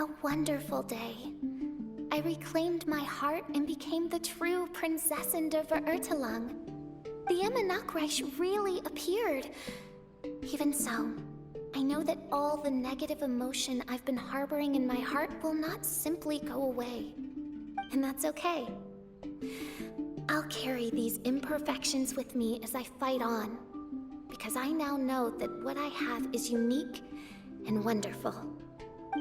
a wonderful day. I reclaimed my heart and became the true Prinzessin de Verurtelang. The Emma Nachreich really appeared. Even so, I know that all the negative emotion I've been harboring in my heart will not simply go away. And that's okay. I'll carry these imperfections with me as I fight on, because I now know that what I have is unique and wonderful.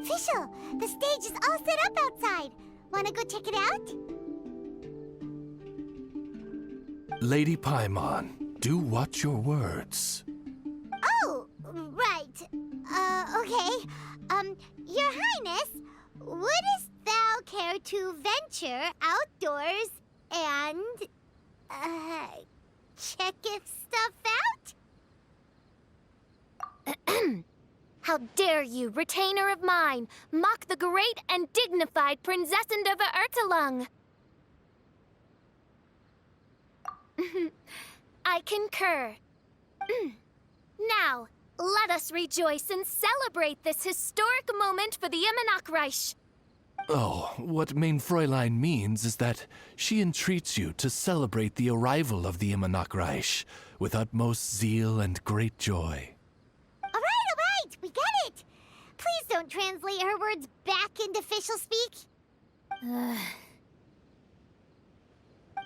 Fischl, the stage is all set up outside. Wanna go check it out? Lady Paimon, do watch your words. Oh, right. Okay. Your Highness, wouldst thou care to venture outdoors and, check if stuff out? How dare you, retainer of mine, mock the great and dignified Prinzessin de Verurtelang! I concur. Now, let us rejoice and celebrate this historic moment for the Emma Nachreich. Oh, what Mein Fräulein means is that she entreats you to celebrate the arrival of the Emma Nachreich with utmost zeal and great joy. All right, we get it. Please don't translate her words back into official speak.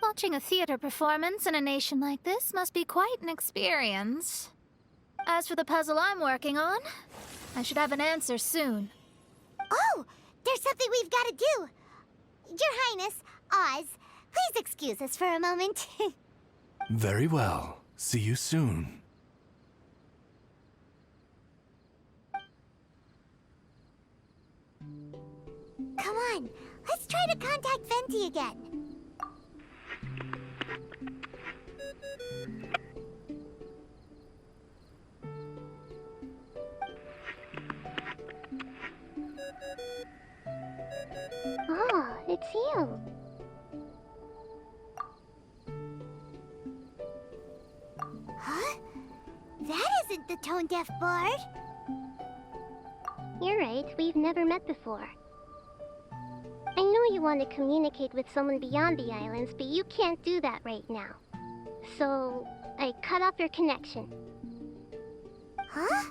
Watching a theater performance in a nation like this must be quite an experience. As for the puzzle I'm working on, I should have an answer soon. Oh, there's something we've got to do. Your Highness, Oz, please excuse us for a moment. Very well. See you soon. Come on, let's try to contact Venti again. Oh, it's you. Huh? That isn't the tone-deaf bard. You're right, we've never met before. I know you want to communicate with someone beyond the islands, but you can't do that right now. So, I cut off your connection. Huh?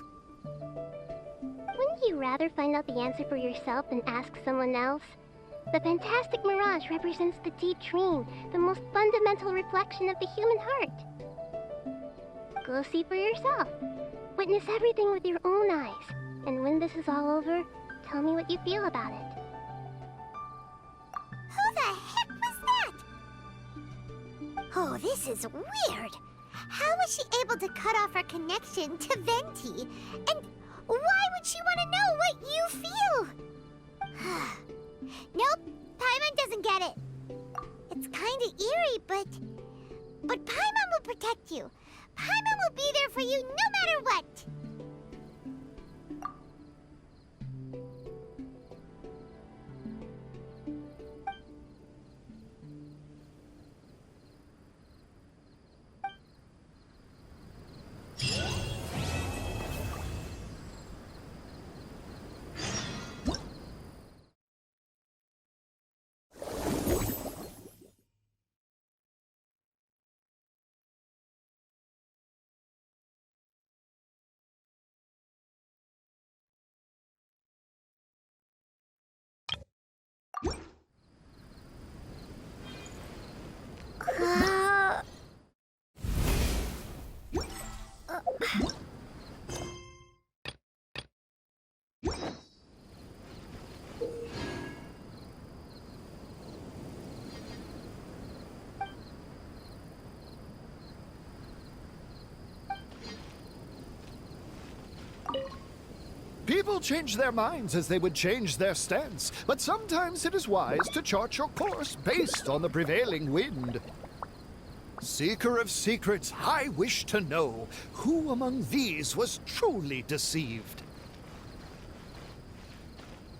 Wouldn't you rather find out the answer for yourself than ask someone else? The fantastic mirage represents the deep dream, the most fundamental reflection of the human heart. Go see for yourself. Witness everything with your own eyes. And when this is all over, tell me what you feel about it. Who the heck was that? Oh, this is weird. How was she able to cut off her connection to Venti? And why would she want to know what you feel? Nope, Paimon doesn't get it. It's kinda eerie, but Paimon will protect you. Paimon will be there for you no matter what. People change their minds as they would change their stance, but sometimes it is wise to chart your course based on the prevailing wind. Seeker of secrets, I wish to know who among these was truly deceived.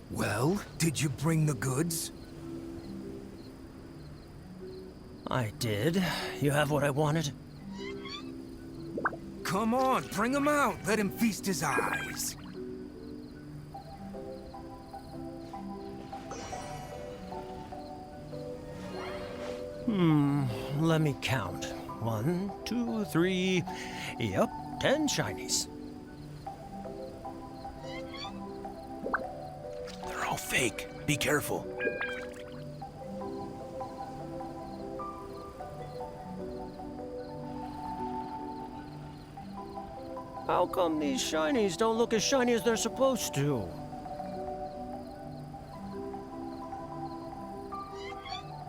Well, did you bring the goods? I did. You have what I wanted? Come on, bring him out. Let him feast his eyes. Let me count. 1, 2, 3. Yep, 10 shinies. They're all fake. Be careful. How come these shinies don't look as shiny as they're supposed to?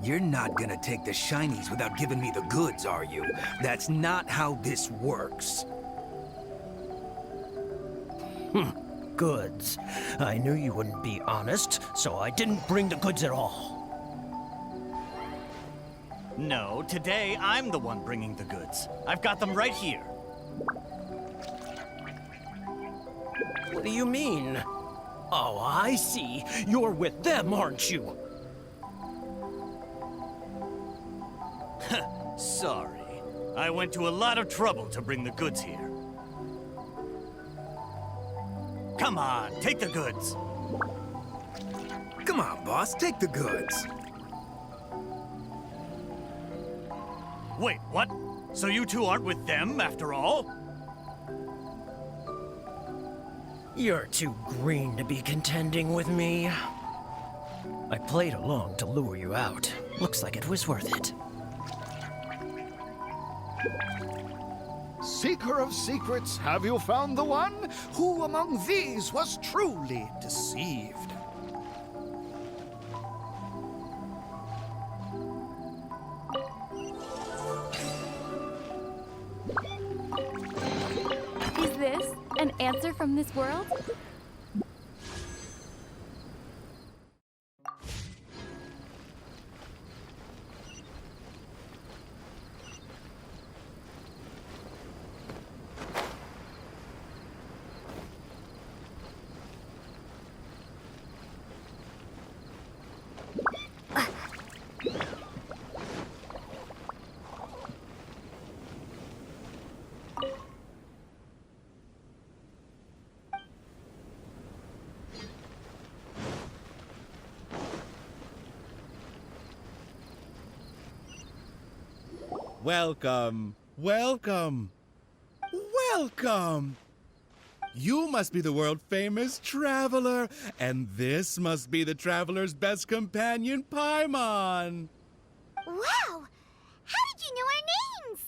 You're not gonna take the shinies without giving me the goods, are you? That's not how this works. Goods. I knew you wouldn't be honest, so I didn't bring the goods at all. No, today I'm the one bringing the goods. I've got them right here. What do you mean? Oh, I see. You're with them, aren't you? Sorry. I went to a lot of trouble to bring the goods here. Come on, take the goods. Come on, boss, take the goods. Wait, what? So you two aren't with them after all? You're too green to be contending with me. I played along to lure you out. Looks like it was worth it. Seeker of secrets, have you found the one? Who among these was truly deceived? Is this an answer from this world? Welcome, welcome, welcome! You must be the world-famous Traveler, and this must be the Traveler's best companion, Paimon! Wow! How did you know our names?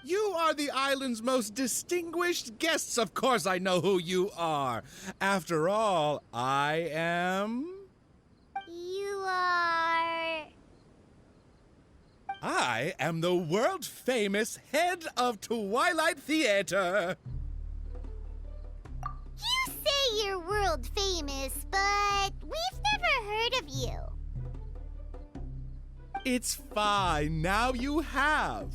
You are the island's most distinguished guests. Of course I know who you are. After all, I am... You are... I am the world-famous head of Twilight Theater. You say you're world famous, but we've never heard of you. It's fine, now you have.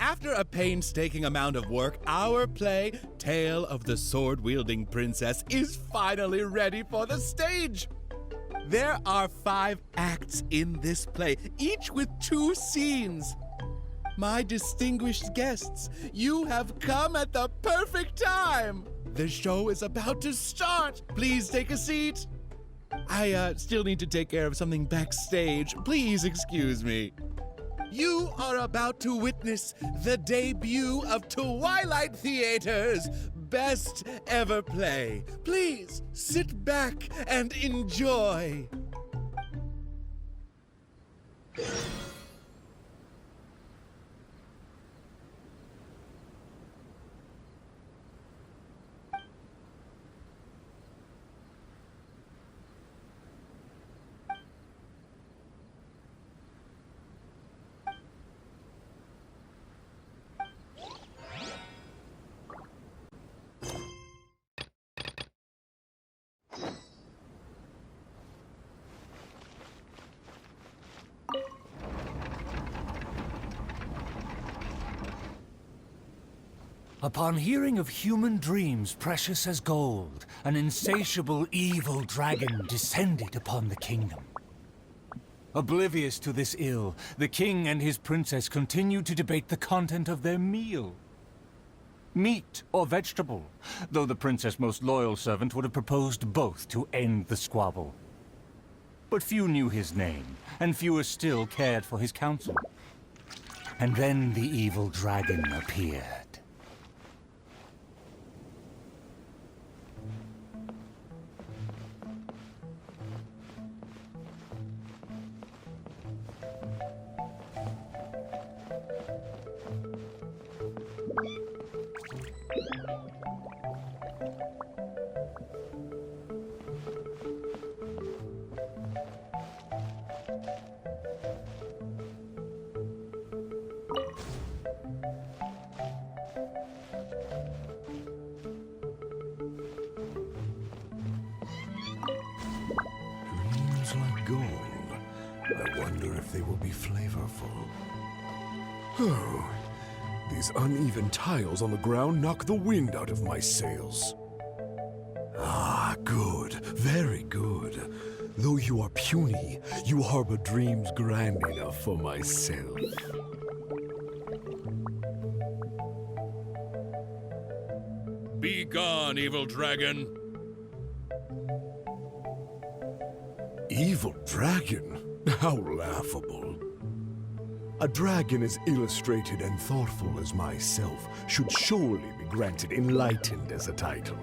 After a painstaking amount of work, our play, Tale of the Sword-Wielding Princess, is finally ready for the stage. There are 5 acts in this play, each with 2 scenes. My distinguished guests, you have come at the perfect time. The show is about to start. Please take a seat. I still need to take care of something backstage. Please excuse me. You are about to witness the debut of Twilight Theater's best ever play. Please sit back and enjoy. Upon hearing of human dreams precious as gold, an insatiable evil dragon descended upon the kingdom. Oblivious to this ill, the king and his princess continued to debate the content of their meal. Meat or vegetable, though the princess' most loyal servant would have proposed both to end the squabble. But few knew his name, and fewer still cared for his counsel. And then the evil dragon appeared. Dreams like gold. I wonder if they will be flavorful. Oh, these uneven tiles on the ground knock the wind out of my sails. Ah, good. Very good. Though you are puny, you harbor dreams grand enough for myself. Be gone, evil dragon. Evil dragon? How laughable. A dragon as illustrated and thoughtful as myself should surely be granted enlightened as a title.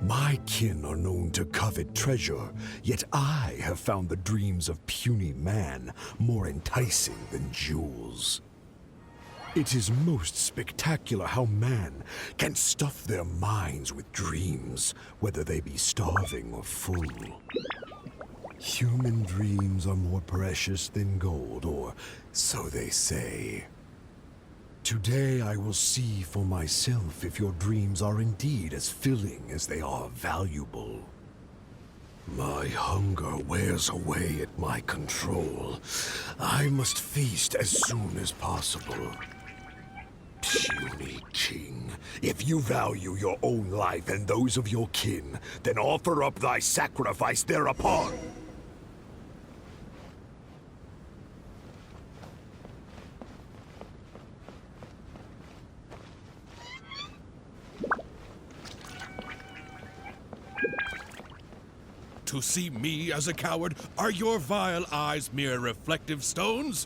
My kin are known to covet treasure, yet I have found the dreams of puny man more enticing than jewels. It is most spectacular how man can stuff their minds with dreams, whether they be starving or full. Human dreams are more precious than gold, or so they say. Today I will see for myself if your dreams are indeed as filling as they are valuable. My hunger wears away at my control. I must feast as soon as possible. Puny king, if you value your own life and those of your kin, then offer up thy sacrifice thereupon. To see me as a coward, are your vile eyes mere reflective stones?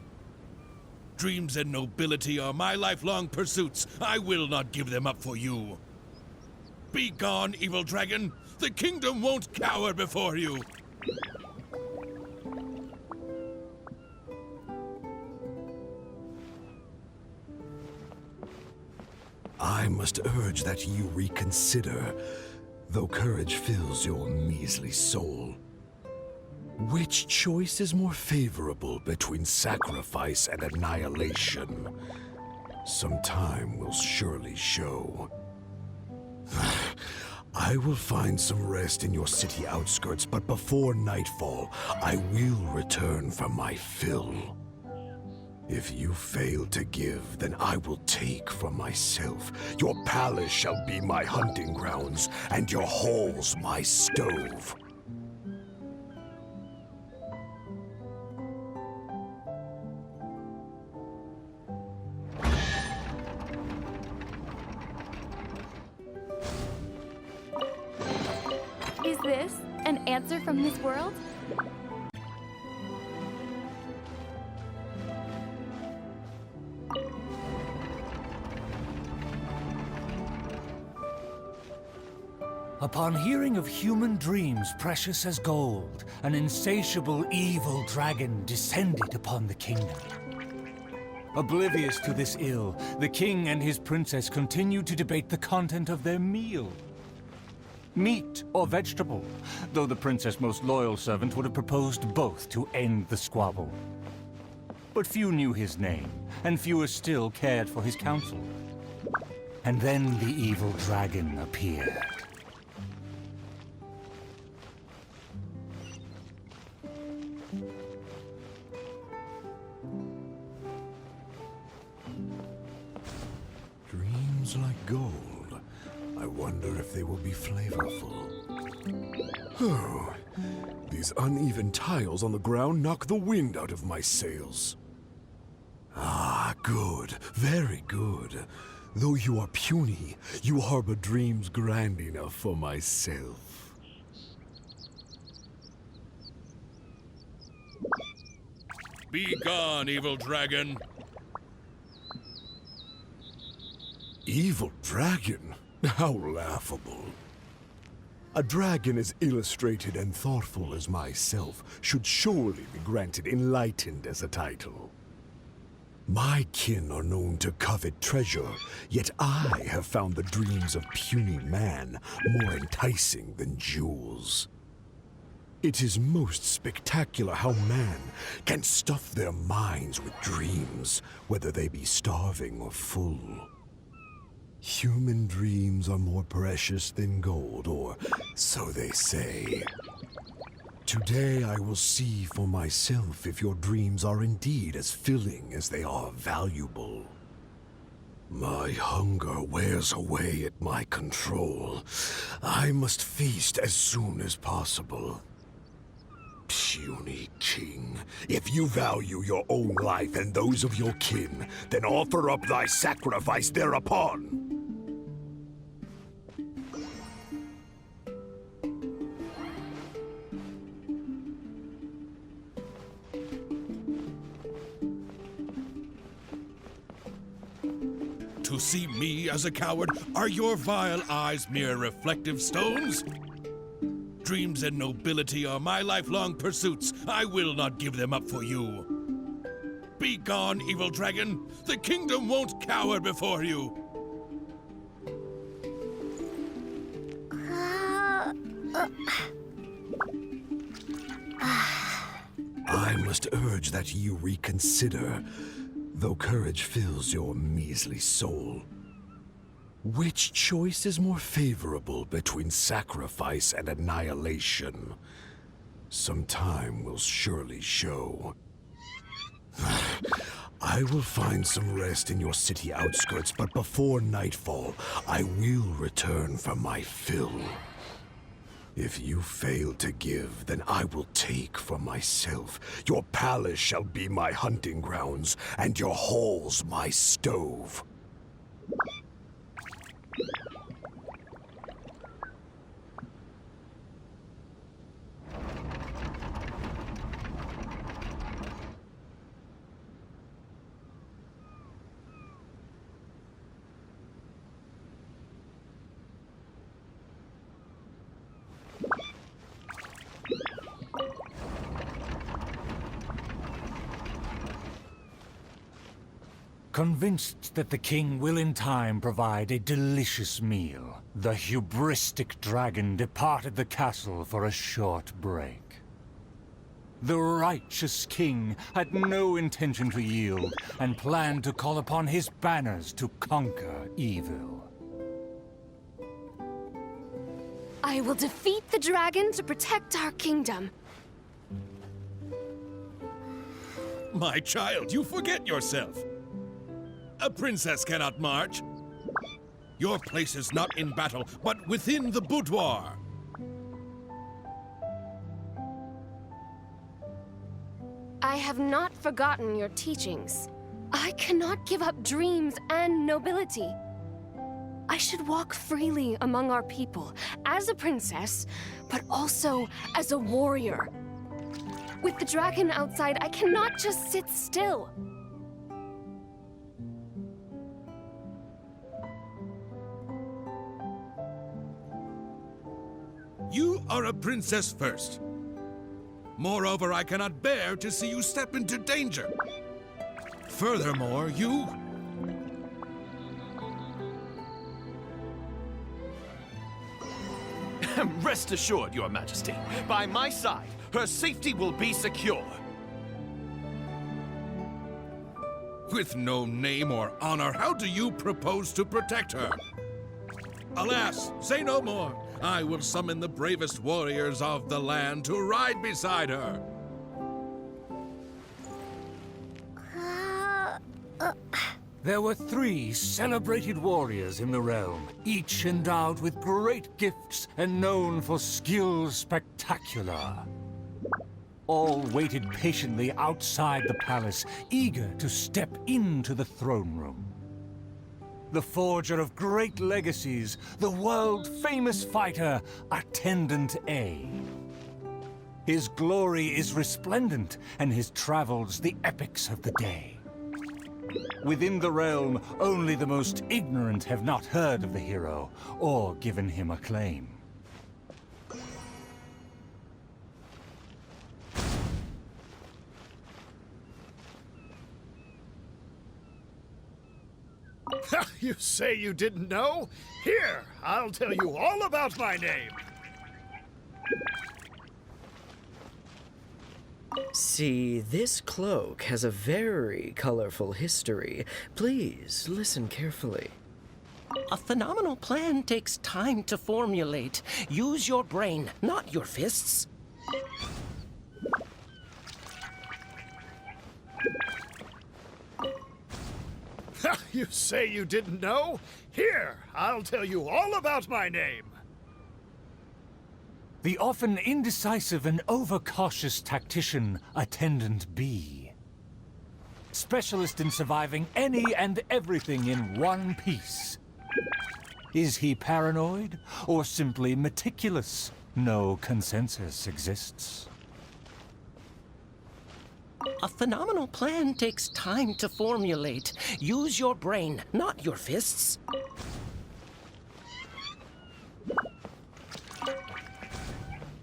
Dreams and nobility are my lifelong pursuits. I will not give them up for you. Be gone, evil dragon. The kingdom won't cower before you. I must urge that you reconsider, though courage fills your measly soul. Which choice is more favorable between sacrifice and annihilation? Some time will surely show. I will find some rest in your city outskirts, but before nightfall, I will return for my fill. If you fail to give, then I will take from myself. Your palace shall be my hunting grounds, and your halls my stove. Is this an answer from this world? Upon hearing of human dreams precious as gold, an insatiable evil dragon descended upon the kingdom. Oblivious to this ill, the king and his princess continued to debate the content of their meal. Meat or vegetable, though the princess' most loyal servant would have proposed both to end the squabble. But few knew his name, and fewer still cared for his counsel. And then the evil dragon appeared. Dreams like gold. I wonder if they will be flavorful. Oh, these uneven tiles on the ground knock the wind out of my sails. Ah, good. Very good. Though you are puny, you harbor dreams grand enough for myself. Be gone, evil dragon. Evil dragon? How laughable. A dragon as illustrated and thoughtful as myself should surely be granted enlightened as a title. My kin are known to covet treasure, yet I have found the dreams of puny man more enticing than jewels. It is most spectacular how man can stuff their minds with dreams, whether they be starving or full. Human dreams are more precious than gold, or so they say. Today I will see for myself if your dreams are indeed as filling as they are valuable. My hunger wears away at my control. I must feast as soon as possible. Puny king, if you value your own life and those of your kin, then offer up thy sacrifice thereupon. To see me as a coward, are your vile eyes mere reflective stones? Dreams and nobility are my lifelong pursuits. I will not give them up for you. Be gone, evil dragon. The kingdom won't cower before you. I must urge that you reconsider, though courage fills your measly soul. Which choice is more favorable between sacrifice and annihilation? Some time will surely show. I will find some rest in your city outskirts, but before nightfall, I will return for my fill. If you fail to give, then I will take for myself. Your palace shall be my hunting grounds, and your halls my stove. Convinced that the king will in time provide a delicious meal, the hubristic dragon departed the castle for a short break. The righteous king had no intention to yield, and planned to call upon his banners to conquer evil. I will defeat the dragon to protect our kingdom. My child, you forget yourself. A princess cannot march. Your place is not in battle, but within the boudoir. I have not forgotten your teachings. I cannot give up dreams and nobility. I should walk freely among our people, as a princess, but also as a warrior. With the dragon outside, I cannot just sit still. You are a princess first. Moreover, I cannot bear to see you step into danger. Furthermore, you... Rest assured, Your Majesty, by my side, her safety will be secure. With no name or honor, how do you propose to protect her? Alas, say no more. I will summon the bravest warriors of the land to ride beside her. There were 3 celebrated warriors in the realm, each endowed with great gifts and known for skill spectacular. All waited patiently outside the palace, eager to step into the throne room. The forger of great legacies, the world-famous fighter, Attendant A. His glory is resplendent, and his travels the epics of the day. Within the realm, only the most ignorant have not heard of the hero, or given him acclaim. You say you didn't know? Here, I'll tell you all about my name. See, this cloak has a very colorful history. Please listen carefully. A phenomenal plan takes time to formulate. Use your brain, not your fists. You say you didn't know? Here, I'll tell you all about my name. The often indecisive and overcautious tactician, Attendant B. Specialist in surviving any and everything in one piece. Is he paranoid, or simply meticulous? No consensus exists. A phenomenal plan takes time to formulate. Use your brain, not your fists.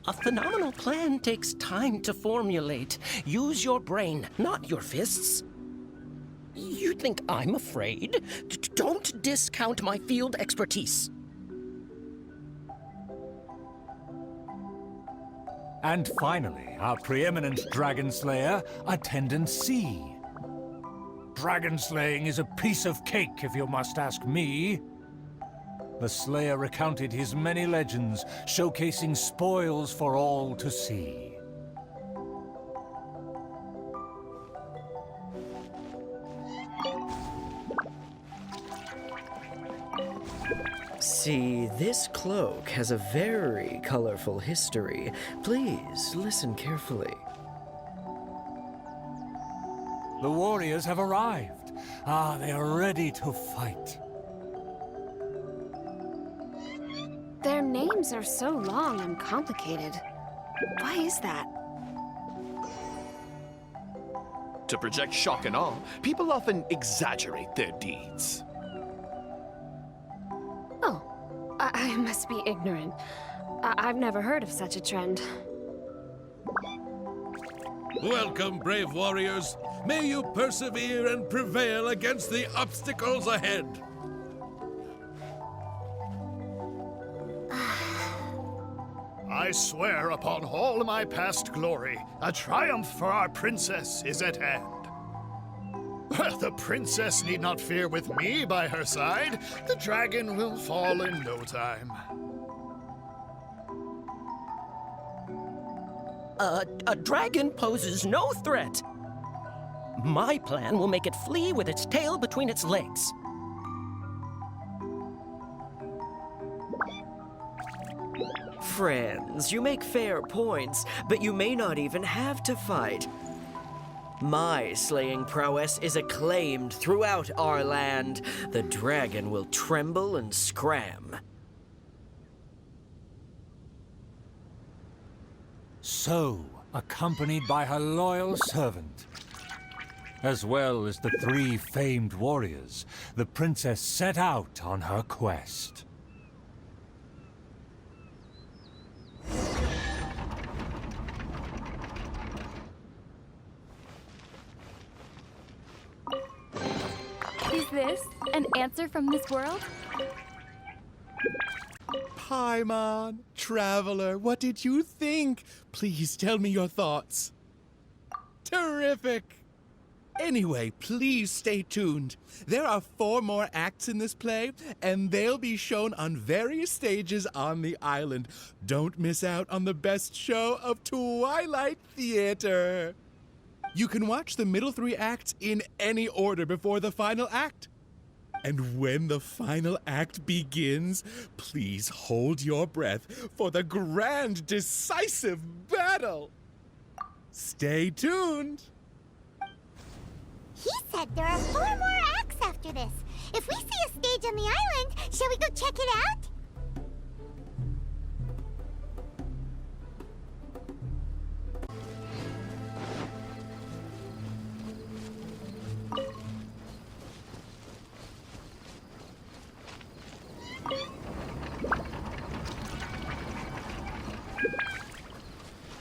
A phenomenal plan takes time to formulate. Use your brain, not your fists. You think I'm afraid? Don't discount my field expertise. And finally, our preeminent dragon slayer, Attendant C. Dragon slaying is a piece of cake, if you must ask me. The slayer recounted his many legends, showcasing spoils for all to see. See, this cloak has a very colorful history. Please listen carefully. The warriors have arrived. They are ready to fight. Their names are so long and complicated. Why is that? To project shock and awe, people often exaggerate their deeds. Oh, I must be ignorant. I've never heard of such a trend. Welcome, brave warriors. May you persevere and prevail against the obstacles ahead. I swear upon all my past glory, a triumph for our princess is at hand. The princess need not fear with me by her side. The dragon will fall in no time. A dragon poses no threat. My plan will make it flee with its tail between its legs. Friends, you make fair points, but you may not even have to fight. My slaying prowess is acclaimed throughout our land. The dragon will tremble and scram. So, accompanied by her loyal servant, as well as the 3 famed warriors, the princess set out on her quest. Is this an answer from this world? Paimon, traveler, what did you think? Please tell me your thoughts. Terrific! Anyway, please stay tuned. There are 4 more acts in this play, and they'll be shown on various stages on the island. Don't miss out on the best show of Twilight Theater. You can watch the middle 3 acts in any order before the final act. And when the final act begins, please hold your breath for the grand, decisive battle. Stay tuned. He said there are 4 more acts after this. If we see a stage on the island, shall we go check it out?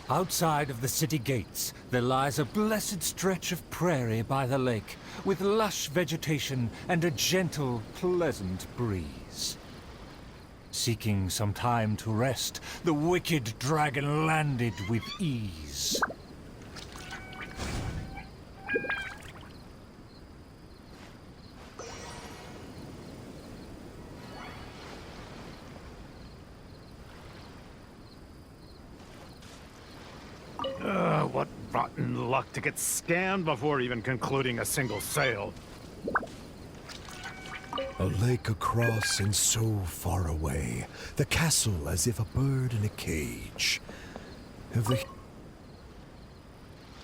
Outside of the city gates, there lies a blessed stretch of prairie by the lake, with lush vegetation and a gentle, pleasant breeze. Seeking some time to rest, the wicked dragon landed with ease. What rotten luck to get scammed before even concluding a single sale. A lake across and so far away, the castle as if a bird in a cage. Have the...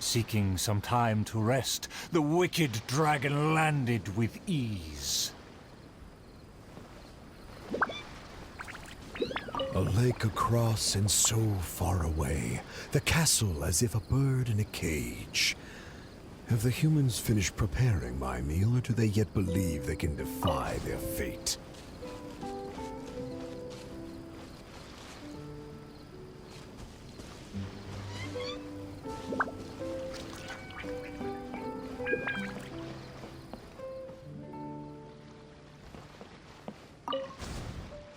Seeking some time to rest, the wicked dragon landed with ease. A lake across and so far away, the castle as if a bird in a cage. Have the humans finished preparing my meal, or do they yet believe they can defy their fate?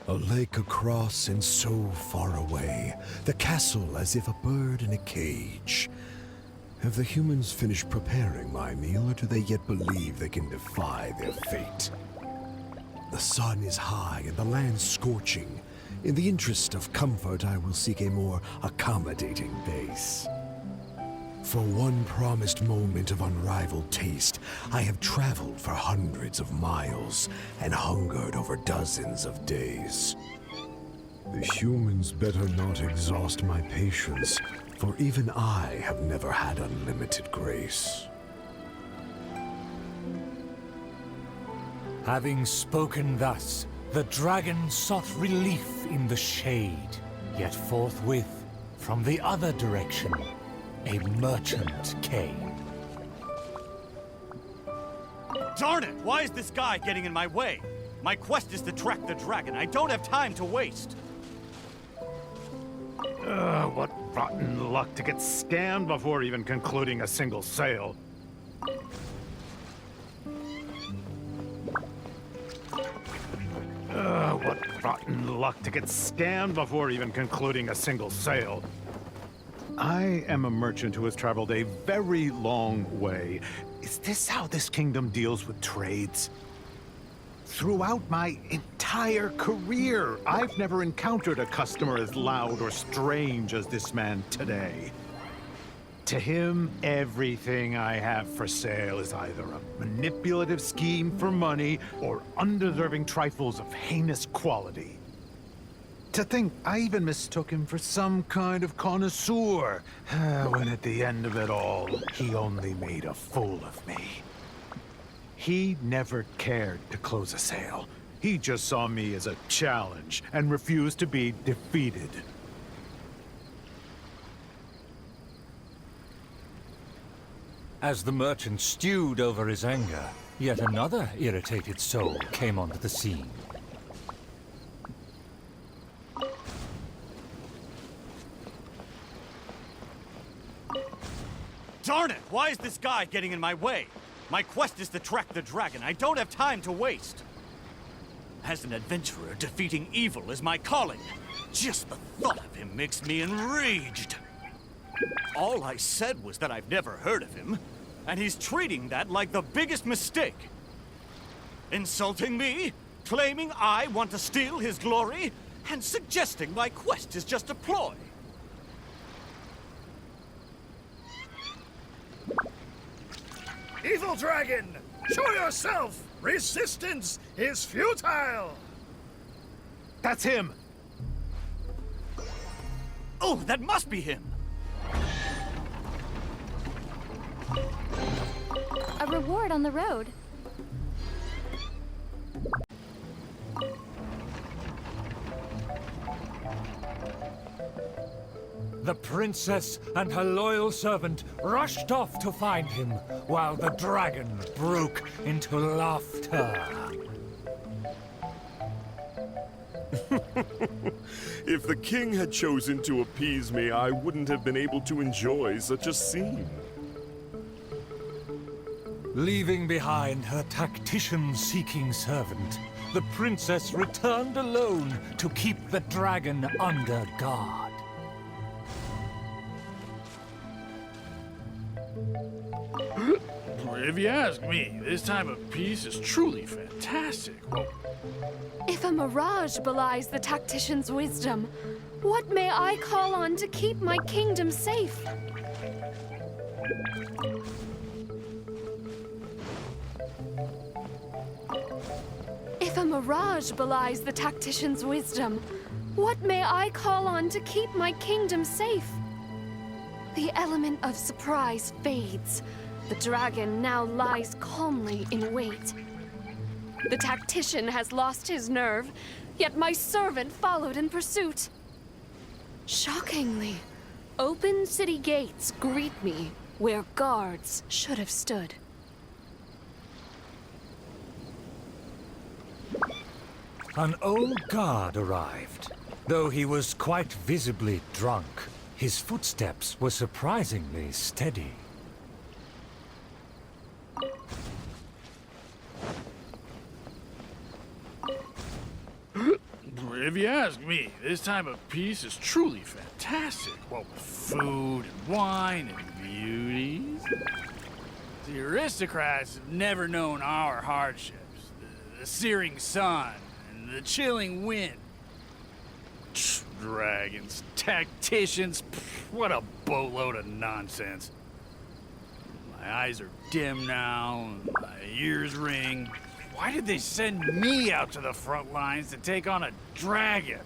A lake across and so far away, the castle as if a bird in a cage. Have the humans finished preparing my meal, or do they yet believe they can defy their fate? The sun is high and the land scorching. In the interest of comfort, I will seek a more accommodating base. For one promised moment of unrivaled taste, I have traveled for hundreds of miles and hungered over dozens of days. The humans better not exhaust my patience, for even I have never had unlimited grace. Having spoken thus, the dragon sought relief in the shade. Yet forthwith, from the other direction, a merchant came. Darn it! Why is this guy getting in my way? My quest is to track the dragon. I don't have time to waste. What rotten luck to get scammed before even concluding a single sale. What rotten luck to get scammed before even concluding a single sale. I am a merchant who has traveled a very long way. Is this how this kingdom deals with trades? Throughout my entire career, I've never encountered a customer as loud or strange as this man today. To him, everything I have for sale is either a manipulative scheme for money or undeserving trifles of heinous quality. To think I even mistook him for some kind of connoisseur, when at the end of it all, he only made a fool of me. He never cared to close a sale. He just saw me as a challenge and refused to be defeated. As the merchant stewed over his anger, yet another irritated soul came onto the scene. Darn it! Why is this guy getting in my way? My quest is to track the dragon. I don't have time to waste. As an adventurer, defeating evil is my calling. Just the thought of him makes me enraged. All I said was that I've never heard of him, and he's treating that like the biggest mistake. Insulting me, claiming I want to steal his glory, and suggesting my quest is just a ploy. Evil dragon, show yourself! Resistance is futile! That's him! Oh, that must be him! A reward on the road. The princess and her loyal servant rushed off to find him, while the dragon broke into laughter. If the king had chosen to appease me, I wouldn't have been able to enjoy such a scene. Leaving behind her tactician-seeking servant, the princess returned alone to keep the dragon under guard. If you ask me, this time of peace is truly fantastic. If a mirage belies the tactician's wisdom, what may I call on to keep my kingdom safe? If a mirage belies the tactician's wisdom, what may I call on to keep my kingdom safe? The element of surprise fades. The dragon now lies calmly in wait. The tactician has lost his nerve, yet my servant followed in pursuit. Shockingly, open city gates greet me where guards should have stood. An old guard arrived. Though he was quite visibly drunk, his footsteps were surprisingly steady. If you ask me, this time of peace is truly fantastic. What with food and wine and beauties. The aristocrats have never known our hardships. The searing sun and the chilling wind. Dragons, tacticians, what a boatload of nonsense. My eyes are dim now, and my ears ring. Why did they send me out to the front lines to take on a dragon?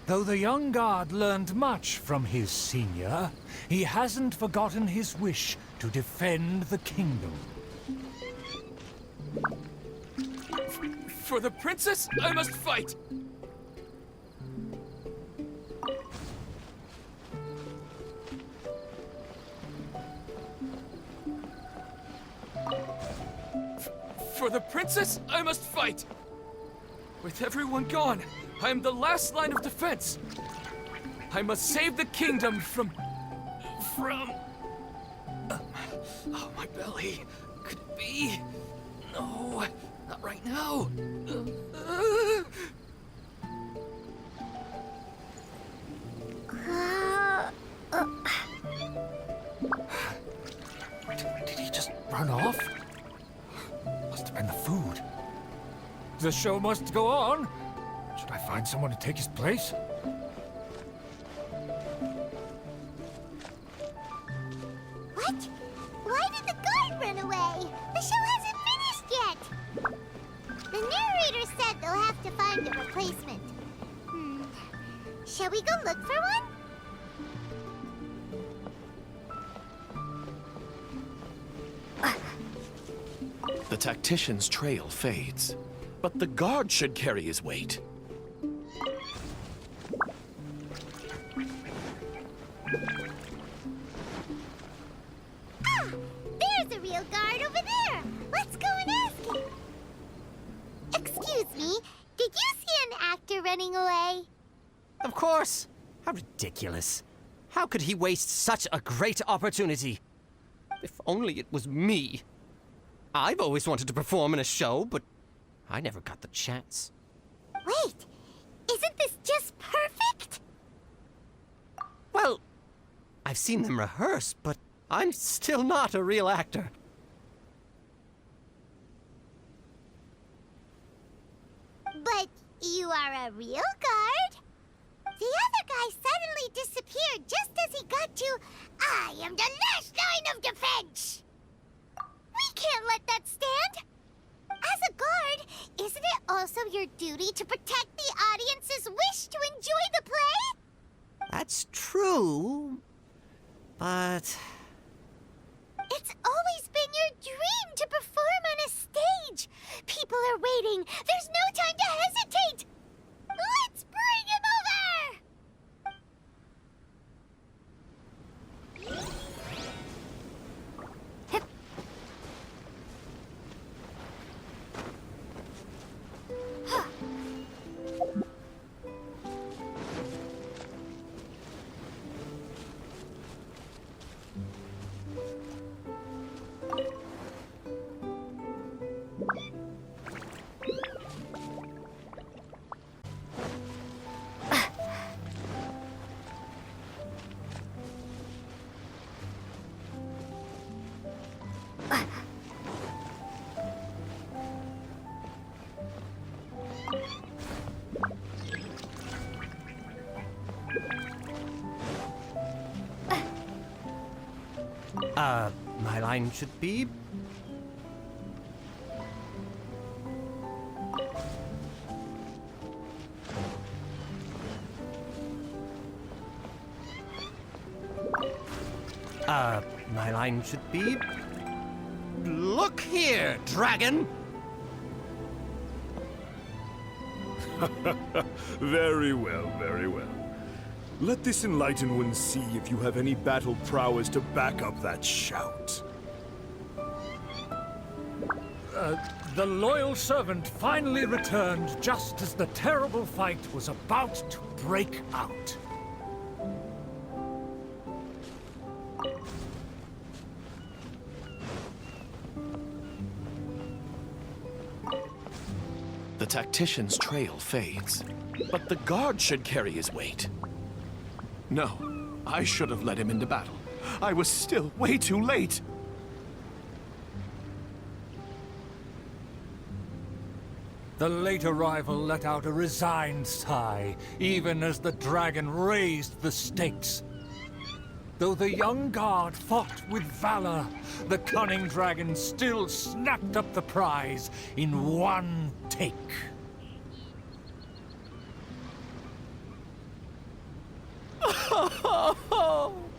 Though the young guard learned much from his senior, he hasn't forgotten his wish to defend the kingdom. For the princess, I must fight! For the princess, I must fight! With everyone gone, I am the last line of defense. I must save the kingdom from... Oh, my belly. Could it be? No, not right now. Did he just run off? Must have been the food. The show must go on. Should I find someone to take his place? What? Why did the guard run away? The show hasn't finished yet. The narrator said they'll have to find a replacement. Shall we go look for one? The tactician's trail fades, but the guard should carry his weight. Ah! There's a real guard over there! Let's go and ask him! Excuse me, did you see an actor running away? Of course! How ridiculous. How could he waste such a great opportunity? If only it was me. I've always wanted to perform in a show, but I never got the chance. Wait, isn't this just perfect? Well, I've seen them rehearse, but I'm still not a real actor. But you are a real guard? The other guy suddenly disappeared just as he got to, I am the last line of defense! We can't let that stand! As a guard, isn't it also your duty to protect the audience's wish to enjoy the play? That's true, but... It's always been your dream to perform on a stage! People are waiting! There's no time to hesitate! Let's bring him over! My line should be... my line should be... Look here, dragon! Very well, very well. Let this enlightened one see if you have any battle prowess to back up that shout. The loyal servant finally returned just as the terrible fight was about to break out. The tactician's trail fades, but the guard should carry his weight. No, I should have led him into battle. I was still way too late. The late arrival let out a resigned sigh, even as the dragon raised the stakes. Though the young guard fought with valor, the cunning dragon still snapped up the prize in one take.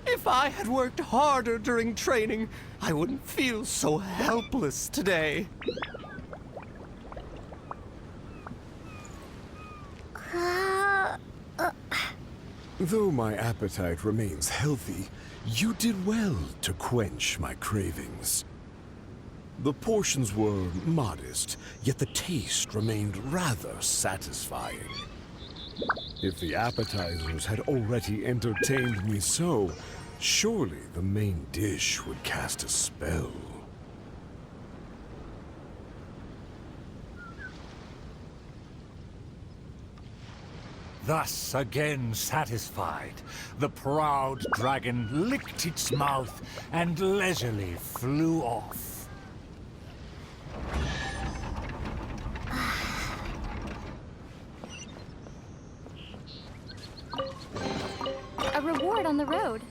If I had worked harder during training, I wouldn't feel so helpless today. Though my appetite remains healthy, you did well to quench my cravings. The portions were modest, yet the taste remained rather satisfying. If the appetizers had already entertained me so, surely the main dish would cast a spell. Thus, again satisfied, the proud dragon licked its mouth and leisurely flew off. A reward on the road.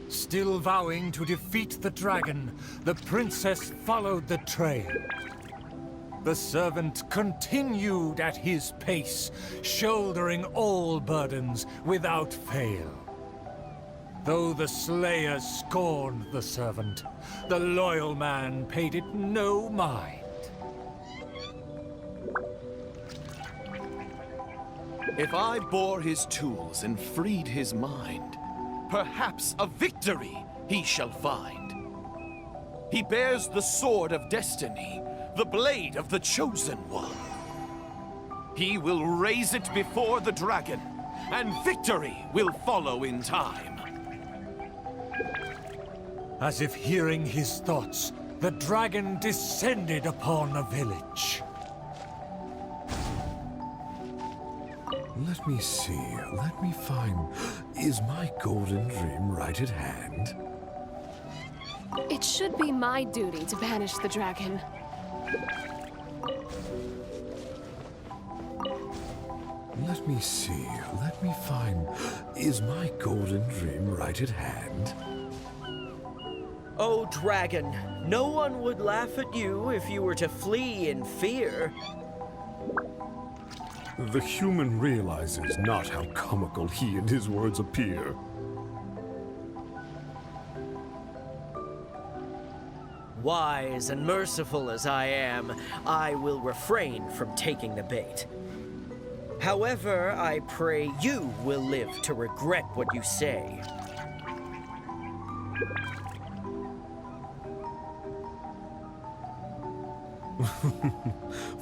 Still vowing to defeat the dragon, the princess followed the trail. The servant continued at his pace, shouldering all burdens without fail. Though the slayer scorned the servant, the loyal man paid it no mind. If I bore his tools and freed his mind, perhaps a victory he shall find. He bears the sword of destiny, the blade of the chosen one. He will raise it before the dragon, and victory will follow in time. As if hearing his thoughts, the dragon descended upon the village. Let me see, let me find... Is my golden dream right at hand? It should be my duty to banish the dragon. Let me see, let me find... Is my golden dream right at hand? Oh, dragon, no one would laugh at you if you were to flee in fear. The human realizes not how comical he and his words appear. Wise and merciful as I am, I will refrain from taking the bait. However, I pray you will live to regret what you say.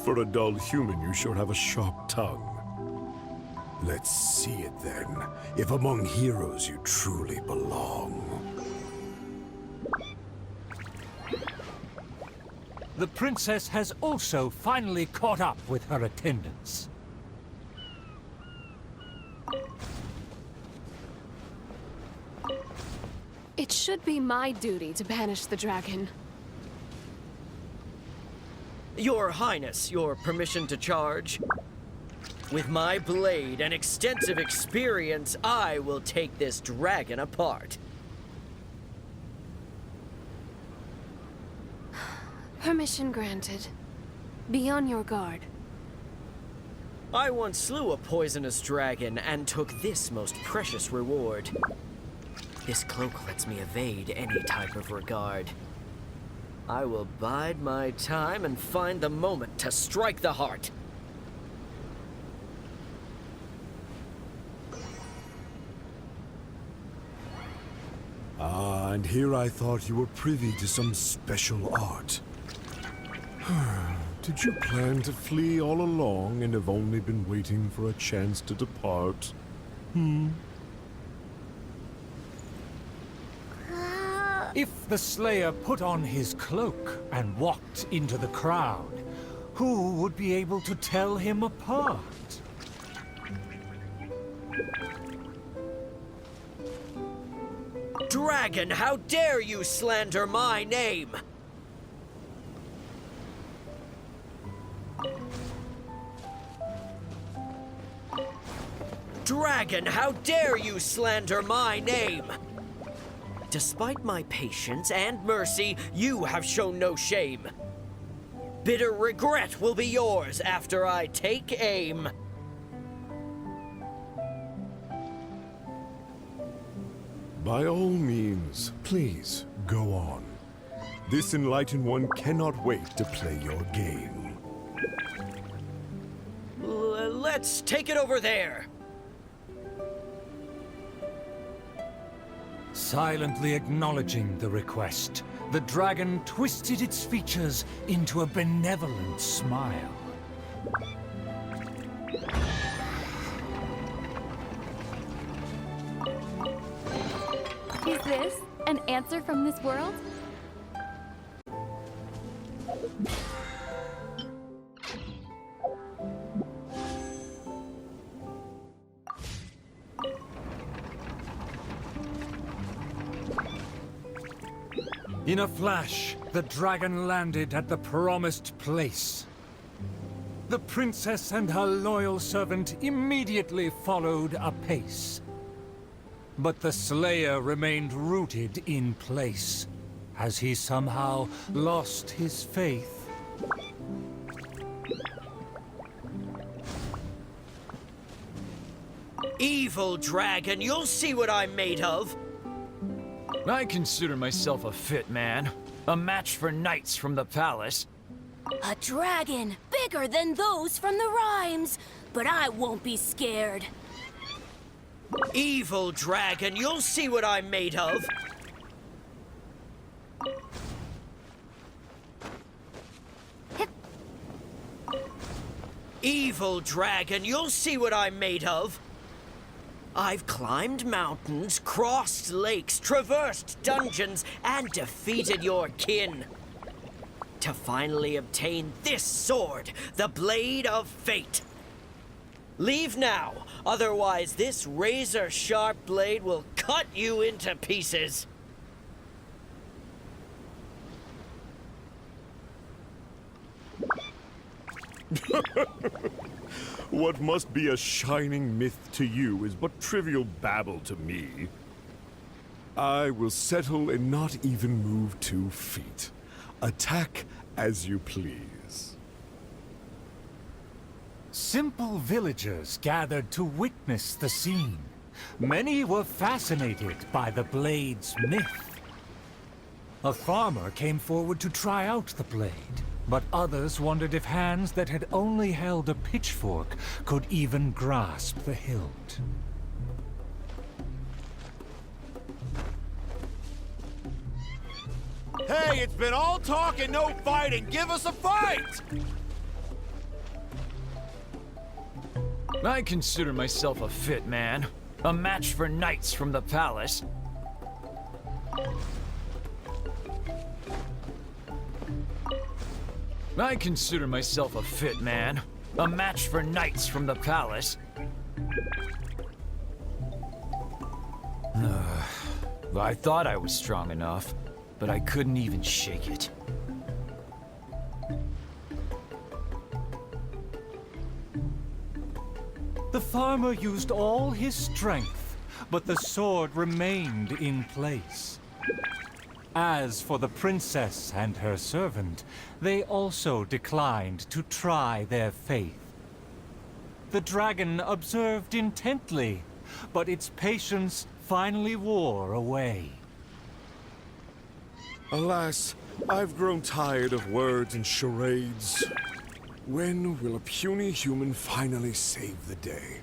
For a dull human, you sure have a sharp tongue. Let's see it then, if among heroes you truly belong. The princess has also finally caught up with her attendants. It should be my duty to banish the dragon. Your Highness, your permission to charge? With my blade and extensive experience, I will take this dragon apart. Permission granted. Be on your guard. I once slew a poisonous dragon and took this most precious reward. This cloak lets me evade any type of regard. I will bide my time and find the moment to strike the heart. Ah, and here I thought you were privy to some special art. Did you plan to flee all along and have only been waiting for a chance to depart? If the Slayer put on his cloak and walked into the crowd, who would be able to tell him apart? Dragon, how dare you slander my name? Dragon, how dare you slander my name? Despite my patience and mercy, you have shown no shame. Bitter regret will be yours after I take aim. By all means, please, go on. This enlightened one cannot wait to play your game. Let's take it over there. Silently acknowledging the request, the dragon twisted its features into a benevolent smile. Is this an answer from this world? In a flash, the dragon landed at the promised place. The princess and her loyal servant immediately followed apace. But the Slayer remained rooted in place, as he somehow lost his faith. Evil dragon, you'll see what I'm made of. I consider myself a fit man. A match for knights from the palace. A dragon, bigger than those from the rhymes. But I won't be scared. Evil dragon, you'll see what I'm made of. Evil dragon, you'll see what I'm made of. I've climbed mountains, crossed lakes, traversed dungeons, and defeated your kin. To finally obtain this sword, the Blade of Fate. Leave now, otherwise this razor-sharp blade will cut you into pieces. What must be a shining myth to you is but trivial babble to me. I will settle and not even move 2 feet. Attack as you please. Simple villagers gathered to witness the scene. Many were fascinated by the blade's myth. A farmer came forward to try out the blade, but others wondered if hands that had only held a pitchfork could even grasp the hilt. Hey, it's been all talk and no fighting. Give us a fight! I consider myself a fit man. A match for knights from the palace. I consider myself a fit man. A match for knights from the palace. I thought I was strong enough, but I couldn't even shake it. The farmer used all his strength, but the sword remained in place. As for the princess and her servant, they also declined to try their faith. The dragon observed intently, but its patience finally wore away. Alas, I've grown tired of words and charades. When will a puny human finally save the day?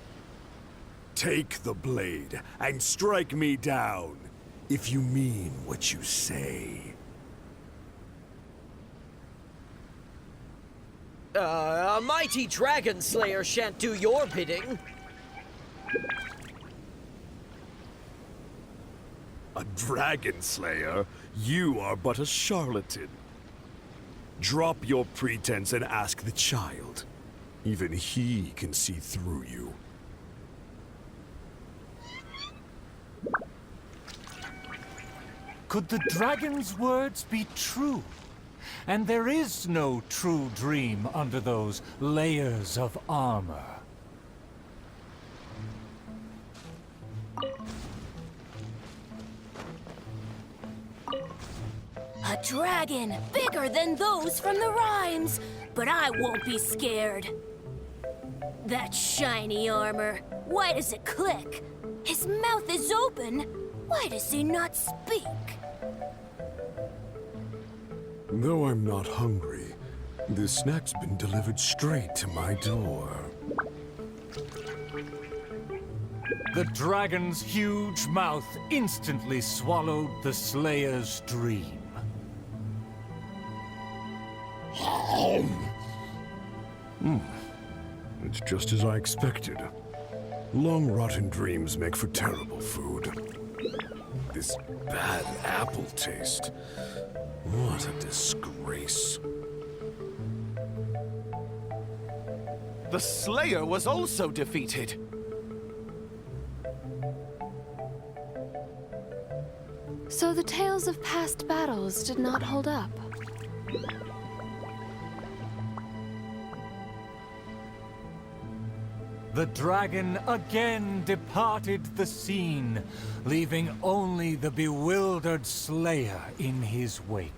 Take the blade and strike me down, if you mean what you say. A mighty dragon slayer shan't do your bidding. A dragon slayer? You are but a charlatan. Drop your pretense and ask the child. Even he can see through you. Could the dragon's words be true? And there is no true dream under those layers of armor. A dragon bigger than those from the rhymes, but I won't be scared. That shiny armor, why does it click? His mouth is open, why does he not speak? Though I'm not hungry, this snack's been delivered straight to my door. The dragon's huge mouth instantly swallowed the Slayer's dream. It's just as I expected. Long rotten dreams make for terrible food. This bad apple taste. What a disgrace. The Slayer was also defeated. So the tales of past battles did not hold up. The dragon again departed the scene, leaving only the bewildered Slayer in his wake.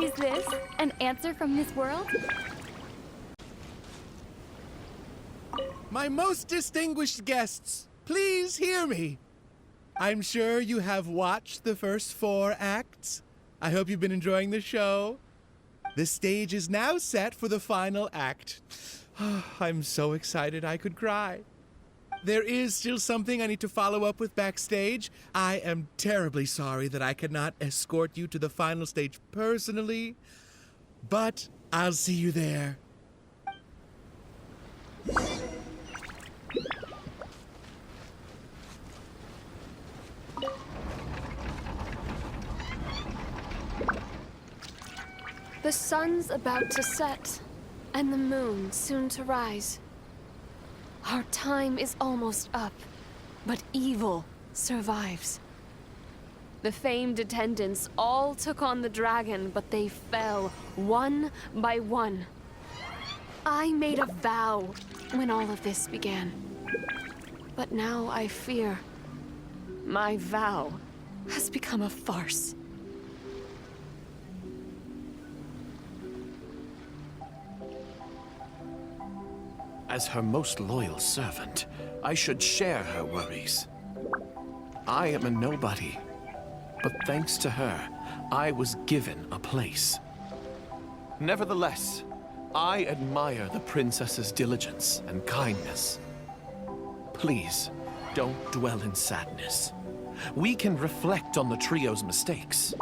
Is this an answer from this world? My most distinguished guests, please hear me. I'm sure you have watched the first 4 acts. I hope you've been enjoying the show. The stage is now set for the final act. I'm so excited I could cry. There is still something I need to follow up with backstage. I am terribly sorry that I cannot escort you to the final stage personally, but I'll see you there. The sun's about to set, and the moon soon to rise. Our time is almost up, but evil survives. The famed attendants all took on the dragon, but they fell one by one. I made a vow when all of this began. But now I fear my vow has become a farce. As her most loyal servant, I should share her worries. I am a nobody, but thanks to her, I was given a place. Nevertheless, I admire the princess's diligence and kindness. Please, don't dwell in sadness. We can reflect on the trio's mistakes.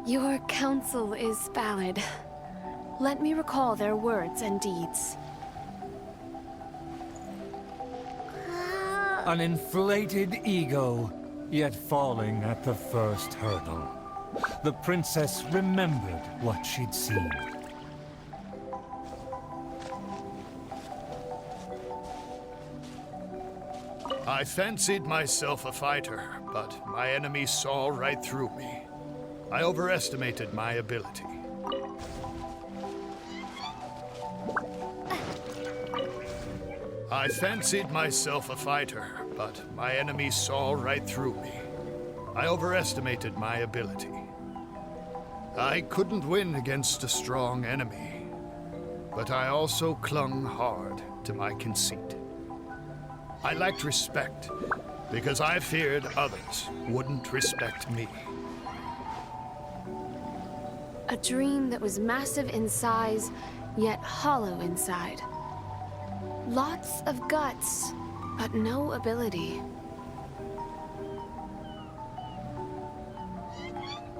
Your counsel is valid. Let me recall their words and deeds. An inflated ego, yet falling at the first hurdle. The princess remembered what she'd seen. I fancied myself a fighter, but my enemy saw right through me. I overestimated my ability. I fancied myself a fighter, but my enemy saw right through me. I overestimated my ability. I couldn't win against a strong enemy, but I also clung hard to my conceit. I lacked respect because I feared others wouldn't respect me. A dream that was massive in size, yet hollow inside. Lots of guts, but no ability.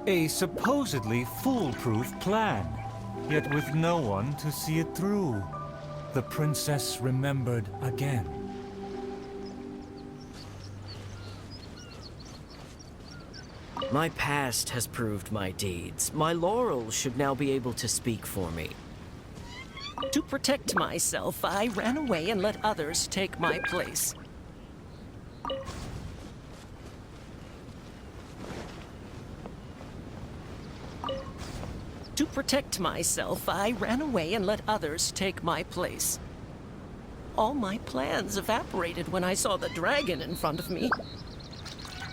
A supposedly foolproof plan, yet with no one to see it through. The princess remembered again. My past has proved my deeds. My laurels should now be able to speak for me. To protect myself, I ran away and let others take my place. To protect myself, I ran away and let others take my place. All my plans evaporated when I saw the dragon in front of me.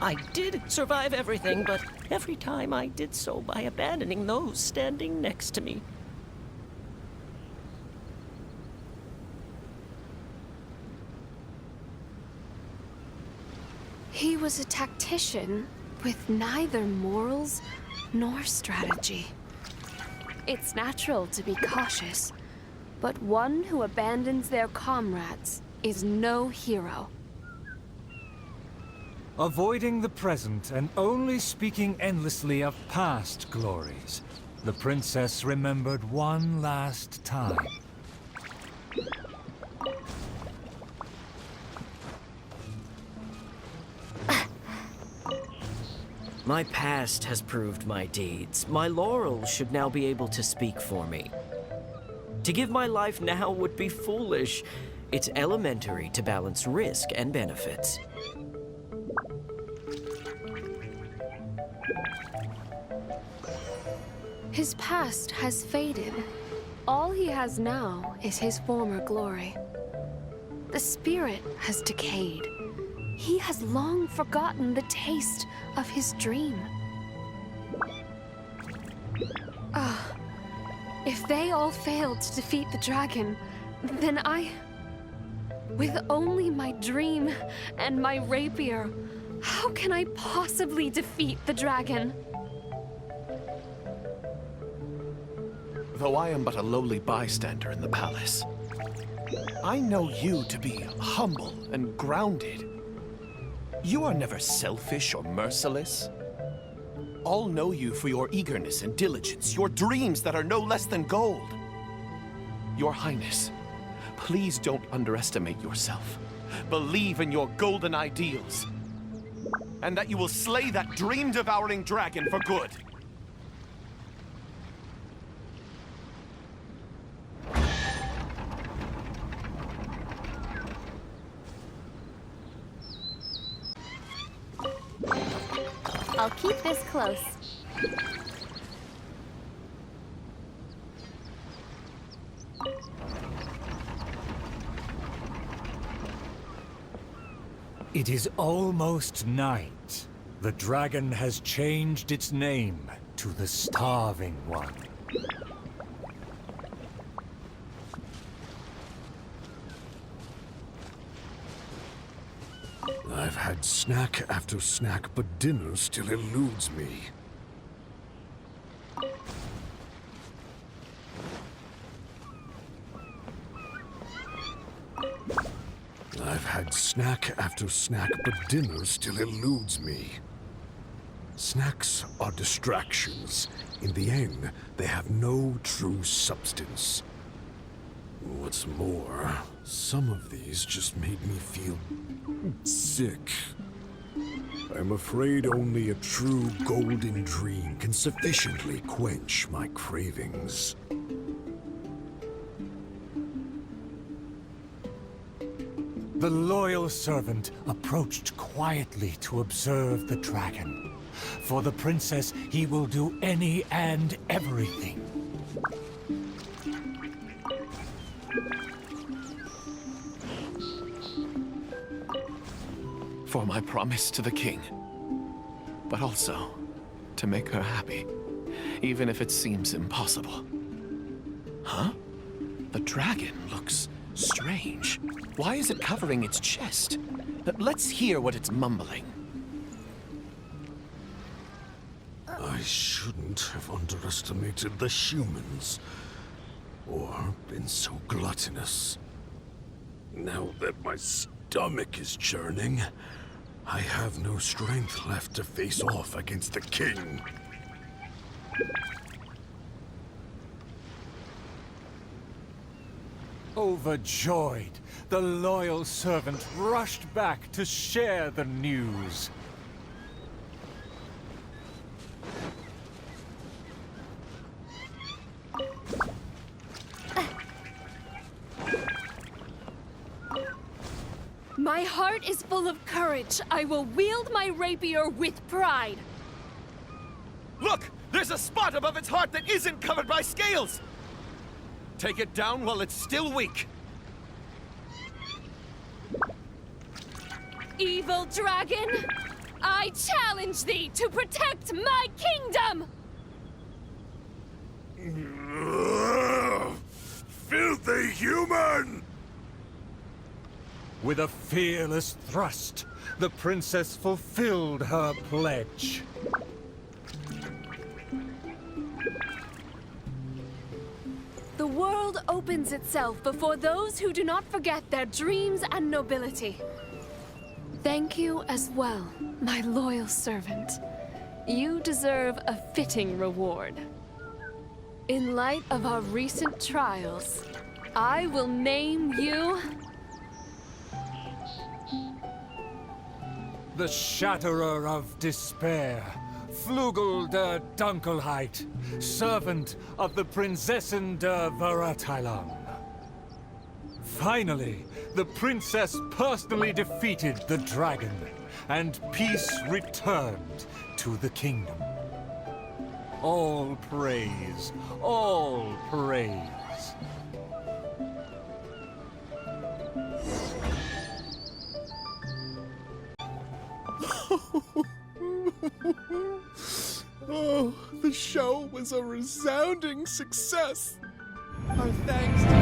I did survive everything, but every time I did so by abandoning those standing next to me. He was a tactician with neither morals nor strategy. It's natural to be cautious, but one who abandons their comrades is no hero. Avoiding the present and only speaking endlessly of past glories, the princess remembered one last time. My past has proved my deeds. My laurels should now be able to speak for me. To give my life now would be foolish. It's elementary to balance risk and benefits. His past has faded. All he has now is his former glory. The spirit has decayed. He has long forgotten the taste of his dream. If they all failed to defeat the dragon, then with only my dream and my rapier, how can I possibly defeat the dragon? Though I am but a lowly bystander in the palace, I know you to be humble and grounded. You are never selfish or merciless. All know you for your eagerness and diligence, your dreams that are no less than gold. Your Highness, please don't underestimate yourself. Believe in your golden ideals, and that you will slay that dream-devouring dragon for good. I'll keep this close. It is almost night. The dragon has changed its name to the Starving One. I've had snack after snack, but dinner still eludes me. I've had snack after snack, but dinner still eludes me. Snacks are distractions. In the end, they have no true substance. What's more, some of these just made me feel sick. I'm afraid only a true golden dream can sufficiently quench my cravings. The loyal servant approached quietly to observe the dragon. For the princess, he will do any and everything. For my promise to the king. But also, to make her happy. Even if it seems impossible. Huh? The dragon looks strange. Why is it covering its chest? Let's hear what it's mumbling. I shouldn't have underestimated the humans. Or been so gluttonous. Now that my stomach is churning, I have no strength left to face off against the king. Overjoyed, the loyal servant rushed back to share the news. My heart is full of courage. I will wield my rapier with pride. Look! There's a spot above its heart that isn't covered by scales! Take it down while it's still weak. Evil dragon, I challenge thee to protect my kingdom! Filthy human! With a fearless thrust, the princess fulfilled her pledge. The world opens itself before those who do not forget their dreams and nobility. Thank you as well, my loyal servant. You deserve a fitting reward. In light of our recent trials, I will name you... The Shatterer of Despair, Flugel der Dunkelheit, servant of the Prinzessin der Veratilang. Finally, the princess personally defeated the dragon, and peace returned to the kingdom. All praise, all praise. Oh, the show was a resounding success. Our thanks to